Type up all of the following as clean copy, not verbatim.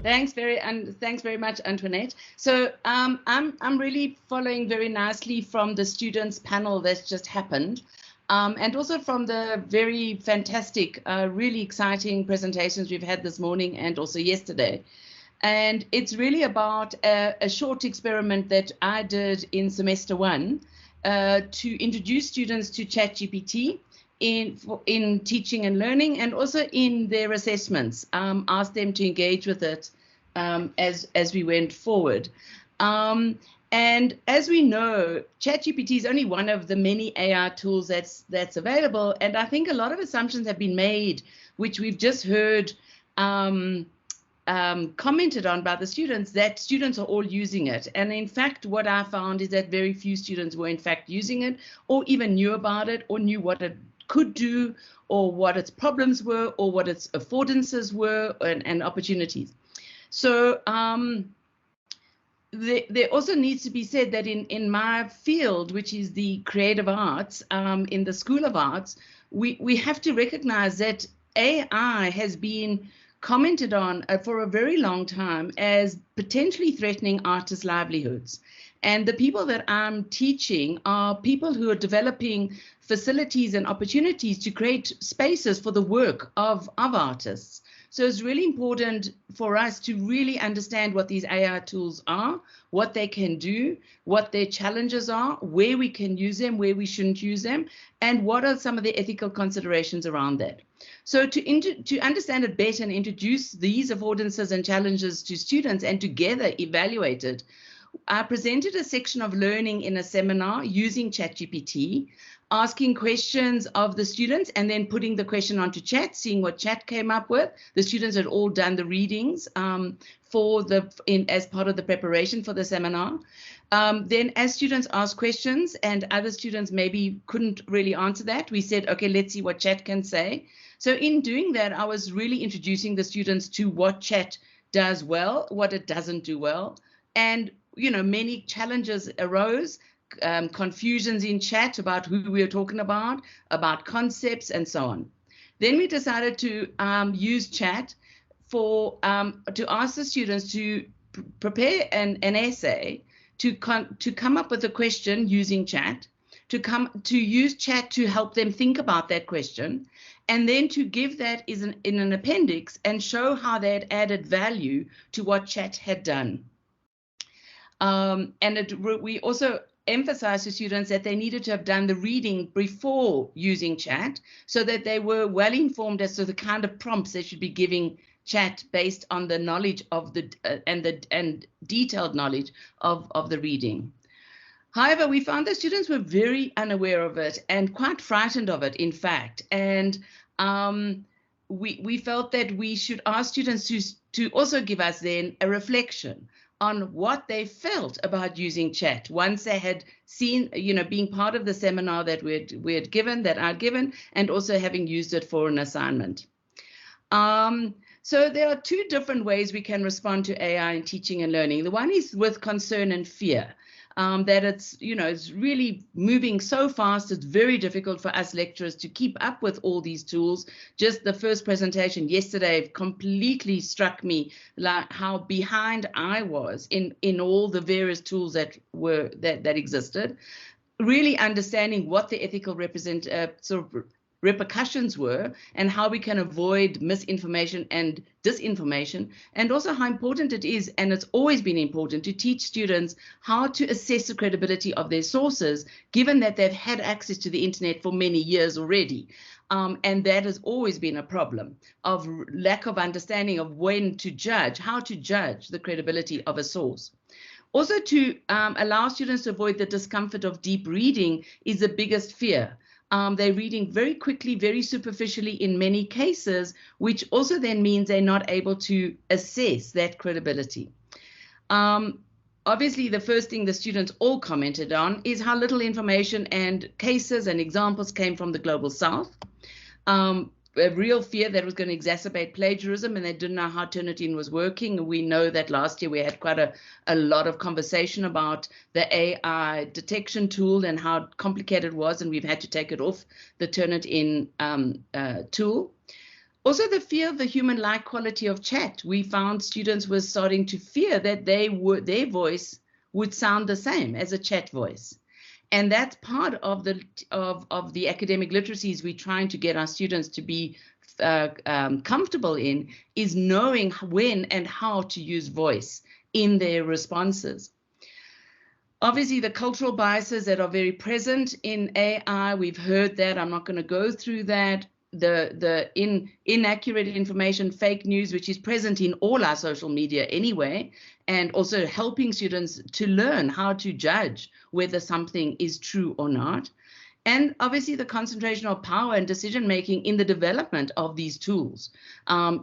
Thanks very much, Antoinette. So I'm really following very nicely from the students panel that's just happened, and also from the very fantastic, really exciting presentations we've had this morning and also yesterday. And it's really about a short experiment that I did in semester 1 to introduce students to ChatGPT in teaching and learning, and also in their assessments, asked them to engage with it as we went forward. And as we know, ChatGPT is only one of the many AI tools that's available, and I think a lot of assumptions have been made, which we've just heard commented on by the students, that students are all using it. And in fact, what I found is that very few students were in fact using it, or even knew about it, or knew what it could do, or what its problems were, or what its affordances were, and opportunities. So there also needs to be said that in my field, which is the creative arts, in the School of Arts, we have to recognize that AI has been commented on for a very long time as potentially threatening artists' livelihoods. And the people that I'm teaching are people who are developing facilities and opportunities to create spaces for the work of artists. So it's really important for us to really understand what these AI tools are, what they can do, what their challenges are, where we can use them, where we shouldn't use them, and what are some of the ethical considerations around that. So to understand it better and introduce these affordances and challenges to students and together evaluate it, I presented a section of learning in a seminar using ChatGPT, asking questions of the students and then putting the question onto chat, seeing what chat came up with. The students had all done the readings as part of the preparation for the seminar. Then as students asked questions and other students maybe couldn't really answer that, we said, okay, let's see what chat can say. So in doing that, I was really introducing the students to what chat does well, what it doesn't do well. And, many challenges arose, confusions in chat about who we were talking about concepts and so on. Then we decided to use chat to ask the students to prepare an essay, to come up with a question using chat, to use chat to help them think about that question, and then to give that in an appendix and show how they had added value to what chat had done. We also emphasized to students that they needed to have done the reading before using chat, so that they were well informed as to the kind of prompts they should be giving chat based on the knowledge of and detailed knowledge of the reading. However, we found that students were very unaware of it and quite frightened of it, in fact. And we felt that we should ask students to also give us then a reflection on what they felt about using chat once they had seen, being part of the seminar that I'd given, and also having used it for an assignment. So there are two different ways we can respond to AI in teaching and learning. The one is with concern and fear. That it's really moving so fast, it's very difficult for us lecturers to keep up with all these tools. Just the first presentation yesterday completely struck me, like how behind I was in all the various tools that existed. Really understanding what the ethical repercussions were and how we can avoid misinformation and disinformation, and also how important it is, and it's always been important, to teach students how to assess the credibility of their sources, given that they've had access to the internet for many years already. And that has always been a problem of lack of understanding of how to judge the credibility of a source. Also, to allow students to avoid the discomfort of deep reading is the biggest fear. They're reading very quickly, very superficially in many cases, which also then means they're not able to assess that credibility. Obviously, the first thing the students all commented on is how little information and cases and examples came from the Global South. A real fear that was going to exacerbate plagiarism, and they didn't know how Turnitin was working. We know that last year we had quite a lot of conversation about the AI detection tool and how complicated it was, and we've had to take it off the Turnitin tool. Also, the fear of the human-like quality of chat. We found students were starting to fear that their voice would sound the same as a chat voice. And that's part of the academic literacies we're trying to get our students to be comfortable in, is knowing when and how to use voice in their responses. Obviously, the cultural biases that are very present in AI, we've heard that. I'm not going to go through that. The inaccurate information, fake news, which is present in all our social media anyway, and also helping students to learn how to judge whether something is true or not. And obviously the concentration of power and decision making in the development of these tools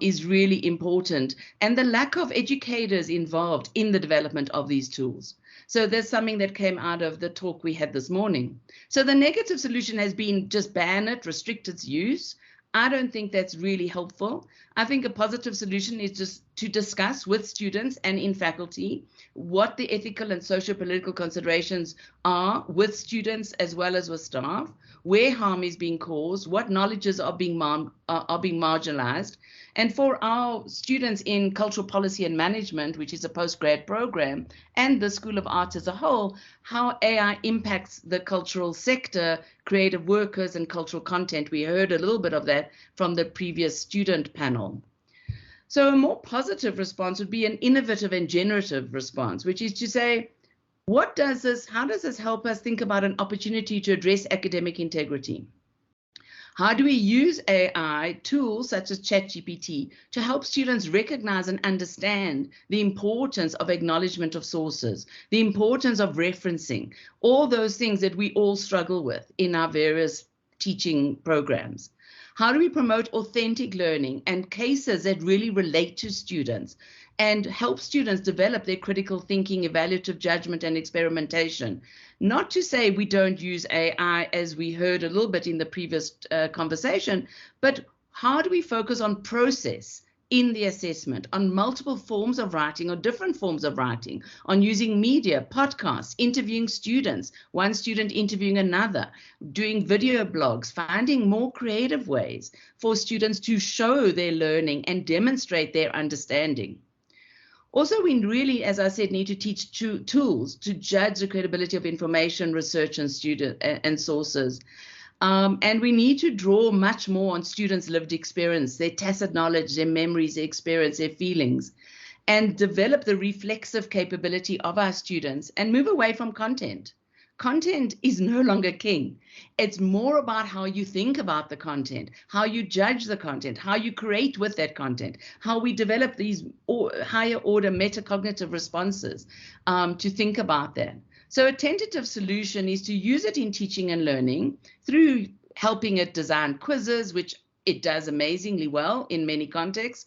is really important, and the lack of educators involved in the development of these tools. So there's something that came out of the talk we had this morning. So the negative solution has been just ban it, restrict its use. I don't think that's really helpful. I think a positive solution is just to discuss with students and in faculty what the ethical and socio-political considerations are with students as well as with staff, where harm is being caused, what knowledges are being marginalized. And for our students in cultural policy and management, which is a postgrad program, and the School of Arts as a whole, how AI impacts the cultural sector, creative workers, and cultural content. We heard a little bit of that from the previous student panel. So a more positive response would be an innovative and generative response, which is to say, how does this help us think about an opportunity to address academic integrity? How do we use AI tools such as ChatGPT to help students recognize and understand the importance of acknowledgement of sources, the importance of referencing, all those things that we all struggle with in our various teaching programs? How do we promote authentic learning and cases that really relate to students and help students develop their critical thinking, evaluative judgment, and experimentation? Not to say we don't use AI, as we heard a little bit in the previous conversation, but how do we focus on process in the assessment, on multiple forms of writing or different forms of writing, on using media, podcasts, interviewing students, one student interviewing another, doing video blogs, finding more creative ways for students to show their learning and demonstrate their understanding. Also, we really, as I said, need to teach tools to judge the credibility of information, research, and sources. And we need to draw much more on students' lived experience, their tacit knowledge, their memories, their experience, their feelings, and develop the reflexive capability of our students and move away from content. Content is no longer king. It's more about how you think about the content, how you judge the content, how you create with that content, how we develop these higher order metacognitive responses to think about that. So a tentative solution is to use it in teaching and learning through helping it design quizzes, which it does amazingly well in many contexts,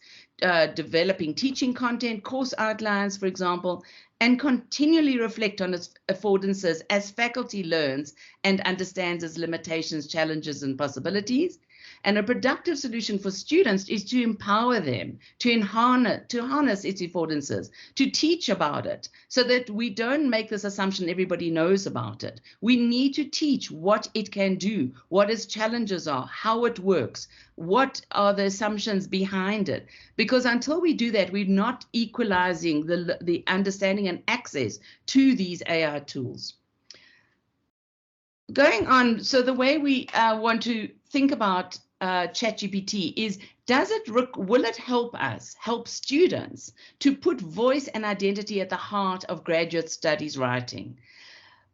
developing teaching content, course outlines, for example, and continually reflect on its affordances as faculty learns and understands its limitations, challenges, and possibilities. And a productive solution for students is to empower them, to harness its affordances, to teach about it, so that we don't make this assumption everybody knows about it. We need to teach what it can do, what its challenges are, how it works, what are the assumptions behind it. Because until we do that, we're not equalizing the understanding and access to these AI tools. Going on, so the way we want to think about ChatGPT is, will it help students to put voice and identity at the heart of graduate studies writing?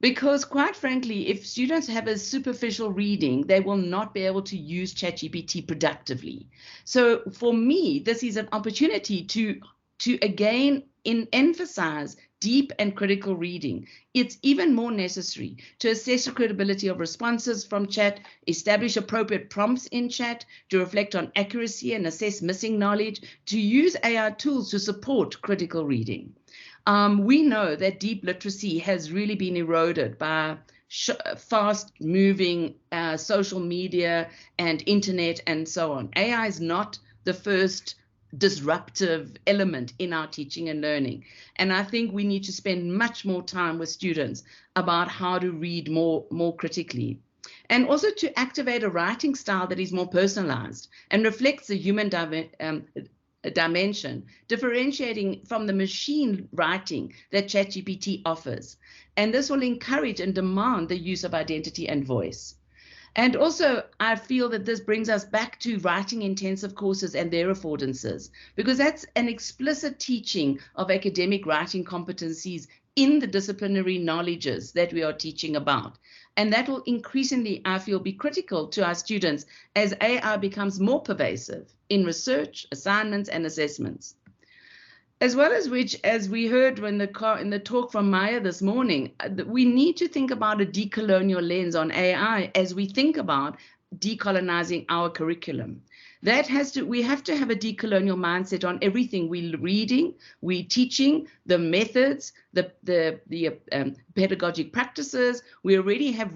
Because quite frankly, if students have a superficial reading, they will not be able to use ChatGPT productively. So for me, this is an opportunity to again emphasize deep and critical reading. It's even more necessary to assess the credibility of responses from chat, establish appropriate prompts in chat, to reflect on accuracy and assess missing knowledge, to use AI tools to support critical reading. We know that deep literacy has really been eroded by fast-moving social media and internet and so on. AI is not the first disruptive element in our teaching and learning. And I think we need to spend much more time with students about how to read more critically. And also to activate a writing style that is more personalized and reflects the human dimension, differentiating from the machine writing that ChatGPT offers. And this will encourage and demand the use of identity and voice. And also, I feel that this brings us back to writing intensive courses and their affordances, because that's an explicit teaching of academic writing competencies in the disciplinary knowledges that we are teaching about. And that will increasingly, I feel, be critical to our students as AI becomes more pervasive in research, assignments, and assessments. As well as which, as we heard in the talk from Maya this morning, we need to think about a decolonial lens on AI as we think about decolonizing our curriculum. We have to have a decolonial mindset on everything we're reading, we're teaching, the methods, the pedagogic practices. We already have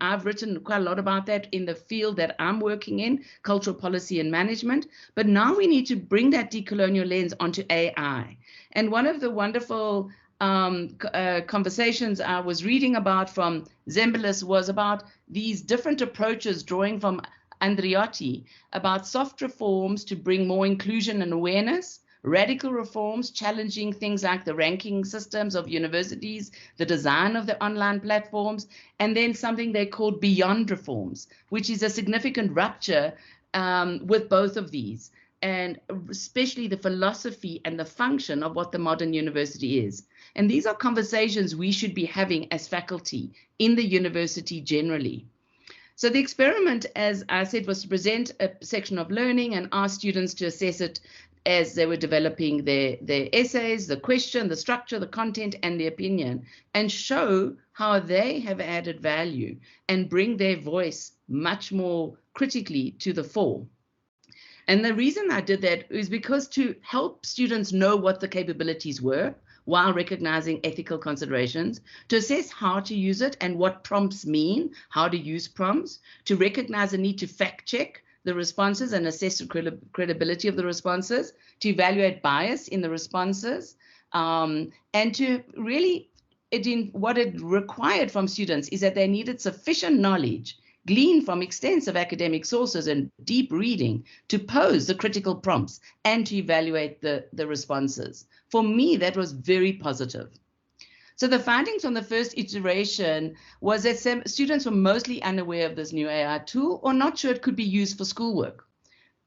I've written quite a lot about that in the field that I'm working in, cultural policy and management. But now we need to bring that decolonial lens onto AI. And one of the wonderful conversations I was reading about from Zembelis was about these different approaches drawing from Andriotti about soft reforms to bring more inclusion and awareness, radical reforms challenging things like the ranking systems of universities, the design of the online platforms, and then something they called beyond reforms, which is a significant rupture with both of these, and especially the philosophy and the function of what the modern university is. And these are conversations we should be having as faculty in the university generally. So the experiment, as I said, was to present a section of learning and ask students to assess it as they were developing their essays, the question, the structure, the content, and the opinion, and show how they have added value and bring their voice much more critically to the fore. And the reason I did that is because to help students know what the capabilities were, while recognizing ethical considerations, to assess how to use it and what prompts mean, how to use prompts, to recognize the need to fact check the responses and assess the credibility of the responses, to evaluate bias in the responses, and to really, what it required from students is that they needed sufficient knowledge gleaned from extensive academic sources and deep reading to pose the critical prompts and to evaluate the responses. For me, that was very positive. So the findings from the first iteration was that some students were mostly unaware of this new AI tool or not sure it could be used for schoolwork.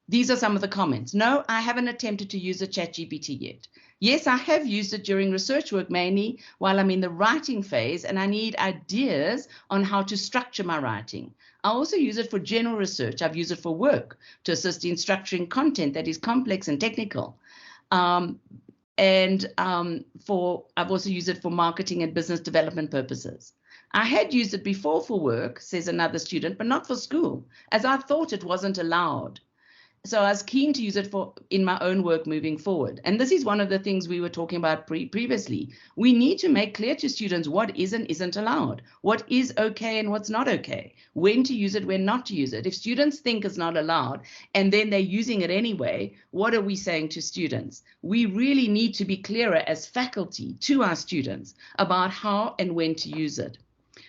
These are some of the comments. No, I haven't attempted to use a ChatGPT yet. Yes, I have used it during research work, mainly while I'm in the writing phase, and I need ideas on how to structure my writing. I also use it for general research. I've used it for work to assist in structuring content that is complex and technical. I've also used it for marketing and business development purposes. I had used it before for work, says another student, but not for school, as I thought it wasn't allowed. So I was keen to use it in my own work moving forward. And this is one of the things we were talking about previously. We need to make clear to students what is and isn't allowed, what is okay and what's not okay, when to use it, when not to use it. If students think it's not allowed and then they're using it anyway, what are we saying to students? We really need to be clearer as faculty to our students about how and when to use it.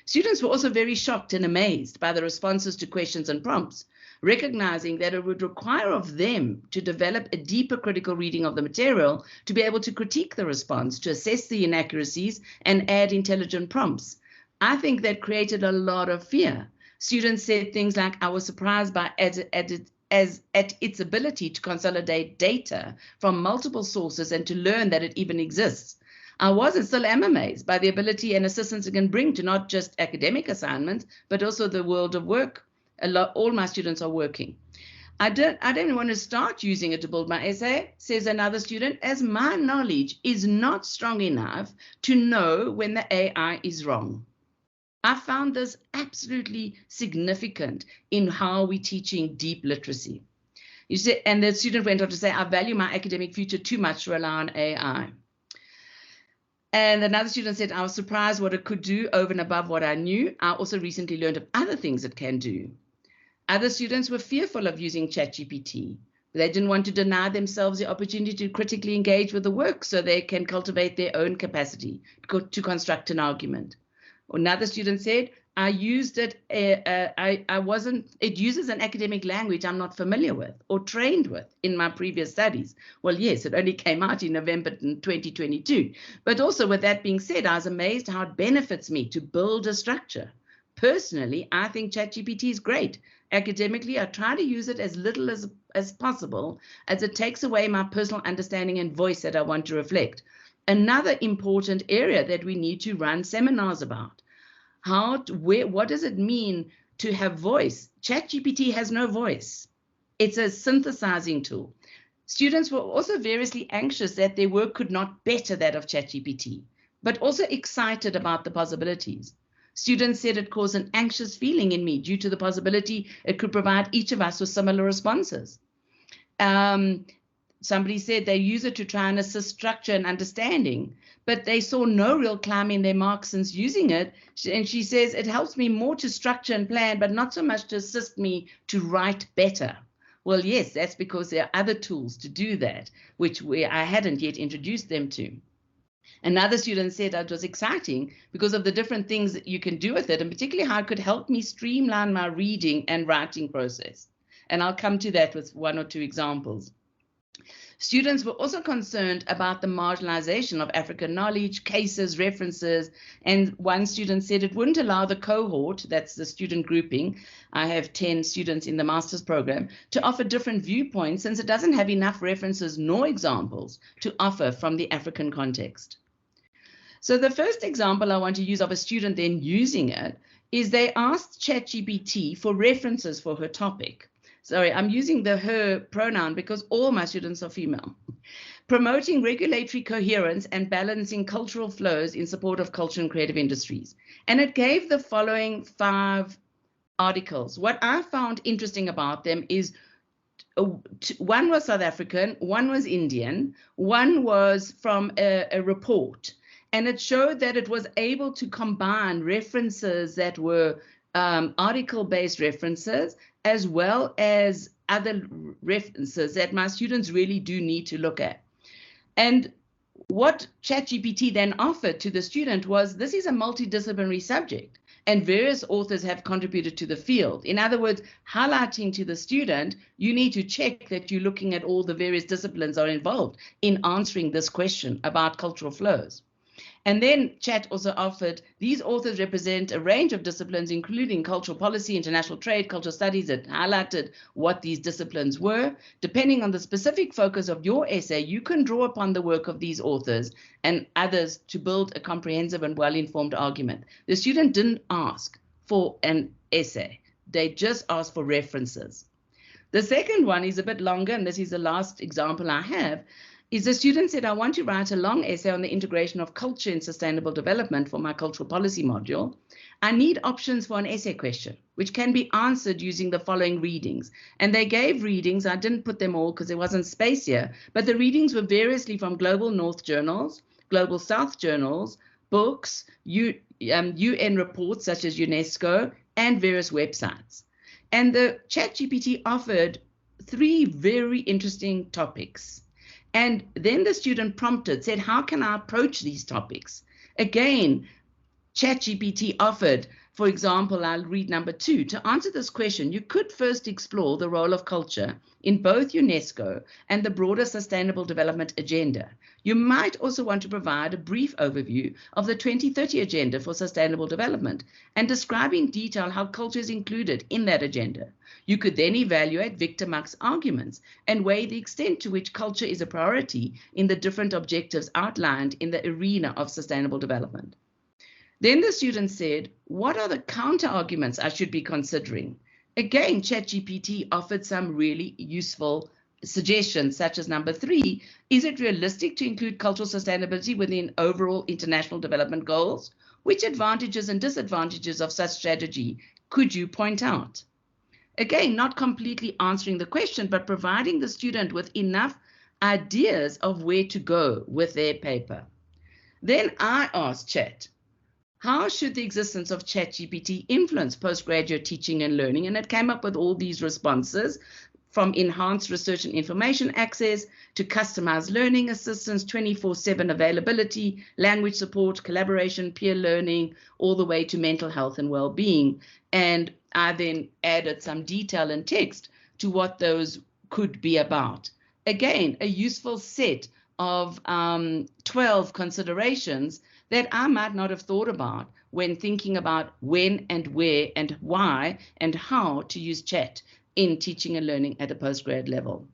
Students were also very shocked and amazed by the responses to questions and prompts, recognizing that it would require of them to develop a deeper critical reading of the material to be able to critique the response, to assess the inaccuracies, and add intelligent prompts. I think that created a lot of fear. Students said things like, I was surprised by at its ability to consolidate data from multiple sources and to learn that it even exists. I was and still am amazed by the ability and assistance it can bring to not just academic assignments, but also the world of work. All my students are working. I don't want to start using it to build my essay, says another student, as my knowledge is not strong enough to know when the AI is wrong. I found this absolutely significant in how we're teaching deep literacy. You see, and the student went on to say, I value my academic future too much to rely on AI. And another student said, I was surprised what it could do over and above what I knew. I also recently learned of other things it can do. Other students were fearful of using ChatGPT. They didn't want to deny themselves the opportunity to critically engage with the work so they can cultivate their own capacity to construct an argument. Another student said, I used it, it uses an academic language I'm not familiar with or trained with in my previous studies. Well, yes, it only came out in November 2022. But also with that being said, I was amazed how it benefits me to build a structure. Personally, I think ChatGPT is great. Academically, I try to use it as little as possible, as it takes away my personal understanding and voice that I want to reflect. Another important area that we need to run seminars about. What does it mean to have voice? ChatGPT has no voice. It's a synthesizing tool. Students were also variously anxious that their work could not better that of ChatGPT, but also excited about the possibilities. Students said it caused an anxious feeling in me due to the possibility it could provide each of us with similar responses. Somebody said they use it to try and assist structure and understanding, but they saw no real climb in their marks since using it. And she says, it helps me more to structure and plan, but not so much to assist me to write better. Well, yes, that's because there are other tools to do that, which I hadn't yet introduced them to. Another student said it was exciting because of the different things that you can do with it, and particularly how it could help me streamline my reading and writing process. And I'll come to that with one or two examples. Students were also concerned about the marginalization of African knowledge, cases, references, and one student said it wouldn't allow the cohort, that's the student grouping, I have 10 students in the master's program, to offer different viewpoints since it doesn't have enough references nor examples to offer from the African context. So the first example I want to use of a student then using it is they asked ChatGPT for references for her topic. Sorry, I'm using the her pronoun because all my students are female. Promoting regulatory coherence and balancing cultural flows in support of culture and creative industries. And it gave the following 5 articles. What I found interesting about them is one was South African, one was Indian, one was from a report. And it showed that it was able to combine references that were article-based references, as well as other references that my students really do need to look at. And what ChatGPT then offered to the student was, this is a multidisciplinary subject, and various authors have contributed to the field. In other words, highlighting to the student, you need to check that you're looking at all the various disciplines are involved in answering this question about cultural flows. And then Chat also offered, these authors represent a range of disciplines, including cultural policy, international trade, cultural studies. It highlighted what these disciplines were. Depending on the specific focus of your essay, you can draw upon the work of these authors and others to build a comprehensive and well-informed argument. The student didn't ask for an essay. They just asked for references. The second one is a bit longer, and this is the last example I have, is the student said, I want to write a long essay on the integration of culture in sustainable development for my cultural policy module. I need options for an essay question, which can be answered using the following readings. And they gave readings. I didn't put them all because there wasn't space here, but the readings were variously from Global North journals, Global South journals, books, UN reports such as UNESCO, and various websites. And the ChatGPT offered 3 very interesting topics. And then the student prompted, said, how can I approach these topics? Again, ChatGPT offered, for example, I'll read number 2. To answer this question, you could first explore the role of culture in both UNESCO and the broader Sustainable Development Agenda. You might also want to provide a brief overview of the 2030 Agenda for Sustainable Development and describe in detail how culture is included in that agenda. You could then evaluate Victor Muck's arguments and weigh the extent to which culture is a priority in the different objectives outlined in the arena of sustainable development. Then the student said, what are the counter arguments I should be considering? Again, ChatGPT offered some really useful suggestions, such as number 3, is it realistic to include cultural sustainability within overall international development goals? Which advantages and disadvantages of such strategy could you point out? Again, not completely answering the question, but providing the student with enough ideas of where to go with their paper. Then I asked Chat, how should the existence of ChatGPT influence postgraduate teaching and learning? And it came up with all these responses. from enhanced research and information access to customized learning assistance, 24/7 availability, language support, collaboration, peer learning, all the way to mental health and well-being. And I then added some detail and text to what those could be about. Again, a useful set of 12 considerations that I might not have thought about when thinking about when and where and why and how to use chat in teaching and learning at a postgrad level.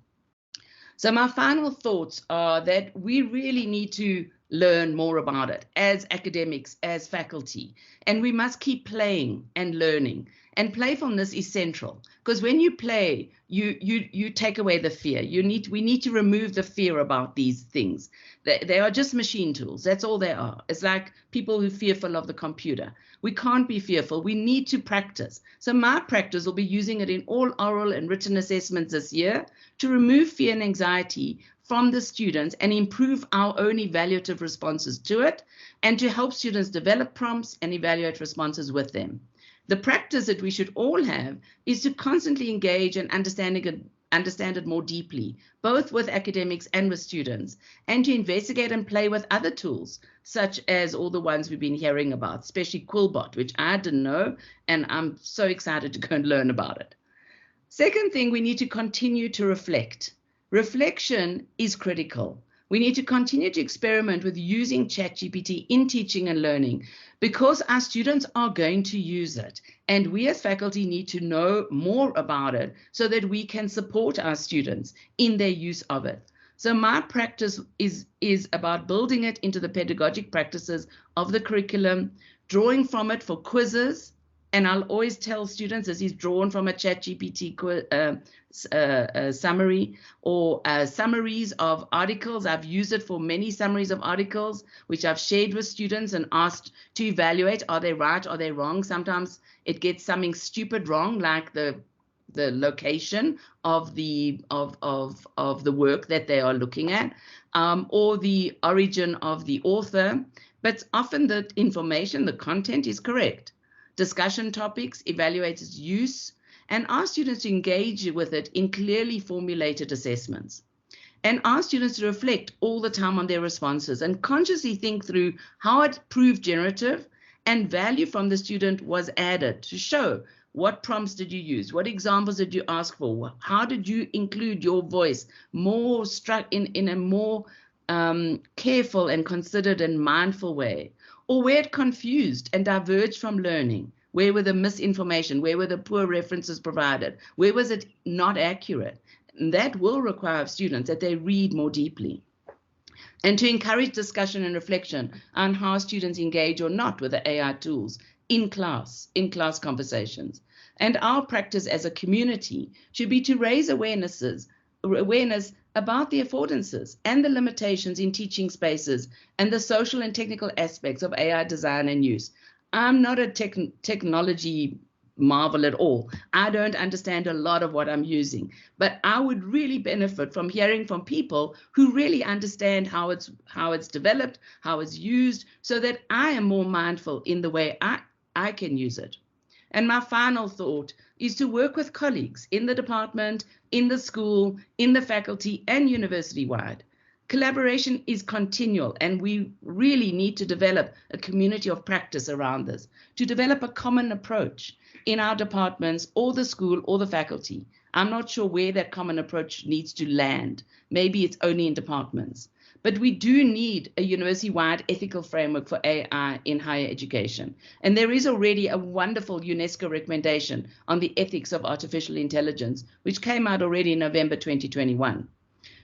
So my final thoughts are that we really need to learn more about it as academics, as faculty, and we must keep playing and learning. And playfulness is central, because when you play, you take away the fear. We need to remove the fear about these things. They are just machine tools. That's all they are. It's like people who are fearful of the computer. We can't be fearful. We need to practice. So my practice will be using it in all oral and written assessments this year to remove fear and anxiety from the students and improve our own evaluative responses to it, and to help students develop prompts and evaluate responses with them. The practice that we should all have is to constantly engage and understand it more deeply, both with academics and with students, and to investigate and play with other tools, such as all the ones we've been hearing about, especially Quillbot, which I didn't know, and I'm so excited to go and learn about it. Second thing, we need to continue to reflect. Reflection is critical. We need to continue to experiment with using ChatGPT in teaching and learning, because our students are going to use it, and we as faculty need to know more about it so that we can support our students in their use of it. So my practice is about building it into the pedagogic practices of the curriculum, drawing from it for quizzes. And I'll always tell students this is drawn from a ChatGPT summary or summaries of articles. I've used it for many summaries of articles, which I've shared with students and asked to evaluate, are they right, are they wrong? Sometimes it gets something stupid wrong, like the location of the work that they are looking at, or the origin of the author. But often the information, the content is correct. Discussion topics, evaluate its use, and ask students to engage with it in clearly formulated assessments. And ask students to reflect all the time on their responses and consciously think through how it proved generative and value from the student was added to show what prompts did you use, what examples did you ask for, how did you include your voice more in a more careful and considered and mindful way. Or where it confused and diverged from learning? Where were the misinformation? Where were the poor references provided? Where was it not accurate? And that will require of students that they read more deeply. And to encourage discussion and reflection on how students engage or not with the AI tools in class conversations. And our practice as a community should be to raise awareness about the affordances and the limitations in teaching spaces and the social and technical aspects of AI design and use. I'm not a technology marvel at all. I don't understand a lot of what I'm using, but I would really benefit from hearing from people who really understand how it's developed, how it's used, so that I am more mindful in the way I can use it. And my final thought is to work with colleagues in the department, in the school, in the faculty, and university-wide. Collaboration is continual, and we really need to develop a community of practice around this, to develop a common approach in our departments or the school or the faculty. I'm not sure where that common approach needs to land. Maybe it's only in departments. But we do need a university-wide ethical framework for AI in higher education. And there is already a wonderful UNESCO recommendation on the ethics of artificial intelligence, which came out already in November 2021.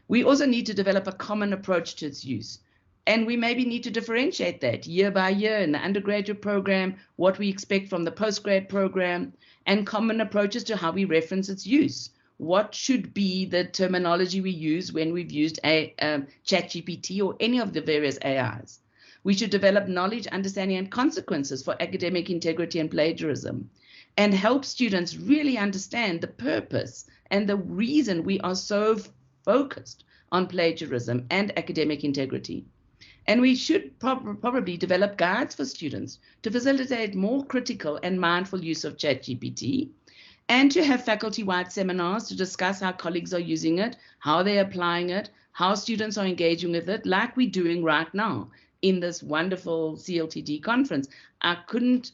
We also need to develop a common approach to its use. And we maybe need to differentiate that year by year in the undergraduate program, what we expect from the postgrad program, and common approaches to how we reference its use. What should be the terminology we use when we've used ChatGPT or any of the various AIs? We should develop knowledge, understanding, and consequences for academic integrity and plagiarism, and help students really understand the purpose and the reason we are so focused on plagiarism and academic integrity. And we should probably develop guides for students to facilitate more critical and mindful use of ChatGPT, and to have faculty-wide seminars to discuss how colleagues are using it, how they're applying it, how students are engaging with it, like we're doing right now in this wonderful CLTD conference. I couldn't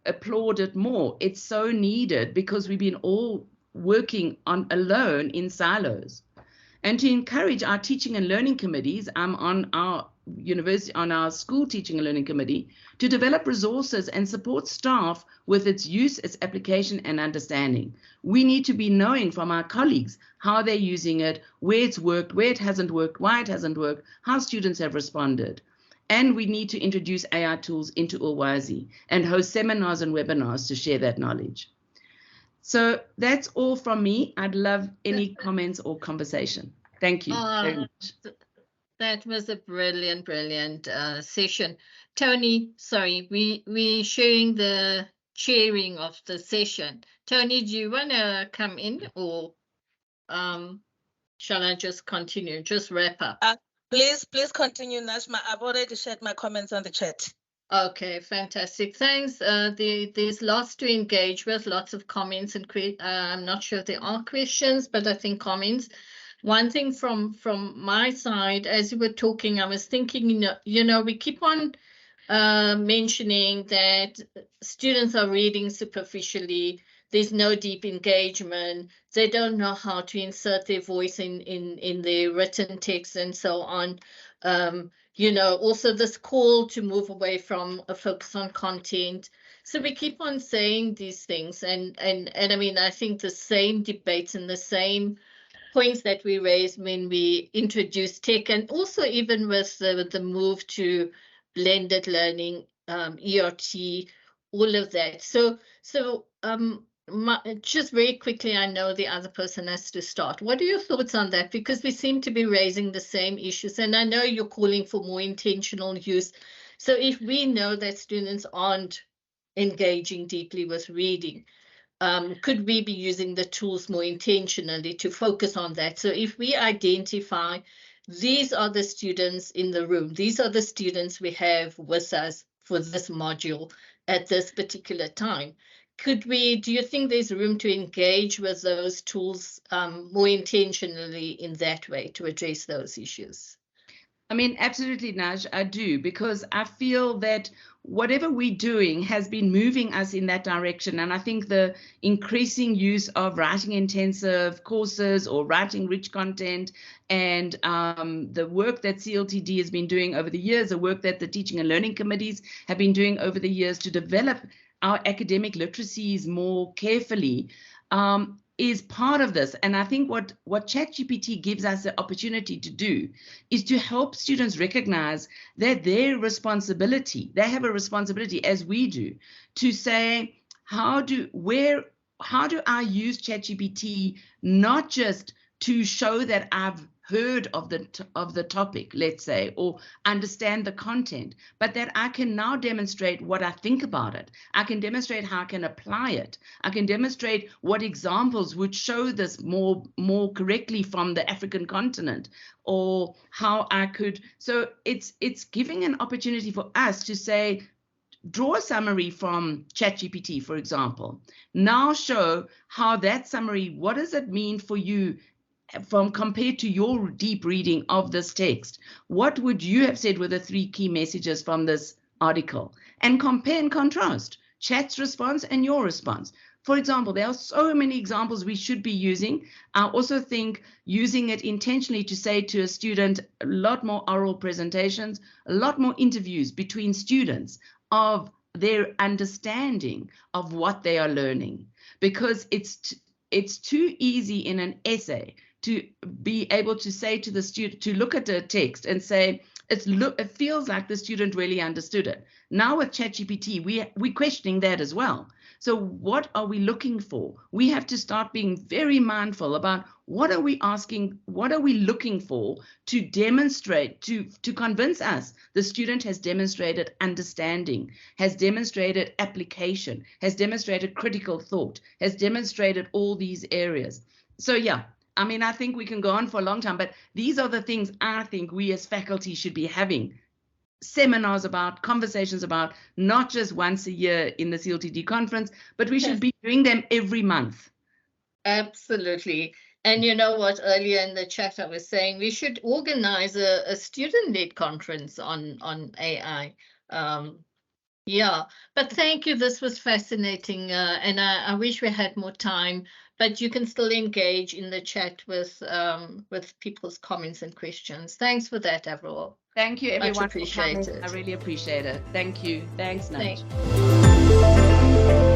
applaud it more. It's so needed because we've been all working on alone in silos. And to encourage our teaching and learning committees, I'm on our university, on our school teaching and learning committee, to develop resources and support staff with its use, its application and understanding. We need to be knowing from our colleagues how they're using it, where it's worked, where it hasn't worked, why it hasn't worked, how students have responded. And we need to introduce AI tools into Ulwazi and host seminars and webinars to share that knowledge. So that's all from me. I'd love any comments or conversation. Thank you very much. That was a brilliant session. Tony, sorry, we're sharing the chairing of the session. Tony, do you want to come in, or shall I just continue, just wrap up? Please continue, Najma. I've already shared my comments on the chat. Okay, fantastic. Thanks. There's lots to engage with, lots of comments, and I'm not sure if there are questions, but I think comments. One thing from my side, as you were talking, I was thinking, we keep on mentioning that students are reading superficially. There's no deep engagement. They don't know how to insert their voice in their written text and so on. Also this call to move away from a focus on content. So we keep on saying these things, and I mean, I think the same debates and the same points that we raised when we introduced tech, and also even with the move to blended learning, ERT, all of that. So just very quickly, I know the other person has to start. What are your thoughts on that? Because we seem to be raising the same issues, and I know you're calling for more intentional use. So if we know that students aren't engaging deeply with reading, could we be using the tools more intentionally to focus on that? So if we identify these are the students in the room, these are the students we have with us for this module at this particular time, do you think there's room to engage with those tools more intentionally in that way to address those issues? I mean, absolutely, Naj, I do, because I feel that whatever we're doing has been moving us in that direction. And I think the increasing use of writing intensive courses or writing rich content, and the work that CLTD has been doing over the years, the work that the teaching and learning committees have been doing over the years to develop our academic literacies more carefully, is part of this. And I think what ChatGPT gives us the opportunity to do is to help students recognize that they have a responsibility, as we do, to say, how do I use ChatGPT not just to show that I've heard of the topic, let's say, or understand the content, but that I can now demonstrate what I think about it. I can demonstrate how I can apply it. I can demonstrate what examples would show this more correctly from the African continent, or how I could. So it's giving an opportunity for us to say, draw a summary from ChatGPT, for example. Now show how that summary, what does it mean for you compared to your deep reading of this text? What would you have said were the 3 key messages from this article? And compare and contrast Chat's response and your response. For example, there are so many examples we should be using. I also think using it intentionally to say to a student, a lot more oral presentations, a lot more interviews between students of their understanding of what they are learning, because it's too easy in an essay to be able to say to the student, to look at the text and say, it feels like the student really understood it. Now with ChatGPT, we're questioning that as well. So what are we looking for? We have to start being very mindful about what are we asking, what are we looking for to demonstrate, to convince us the student has demonstrated understanding, has demonstrated application, has demonstrated critical thought, has demonstrated all these areas. So yeah, I mean, I think we can go on for a long time, but these are the things I think we as faculty should be having seminars about, conversations about, not just once a year in the CLTD conference, but we should be doing them every month. Absolutely. And you know what, earlier in the chat I was saying we should organize a student-led conference on AI. Yeah, but thank you. This was fascinating, and I wish we had more time. But you can still engage in the chat with people's comments and questions. Thanks for that, Avril. Thank you, everyone. Much appreciated. I really appreciate it. Thank you. Thanks, Nudge. Thanks.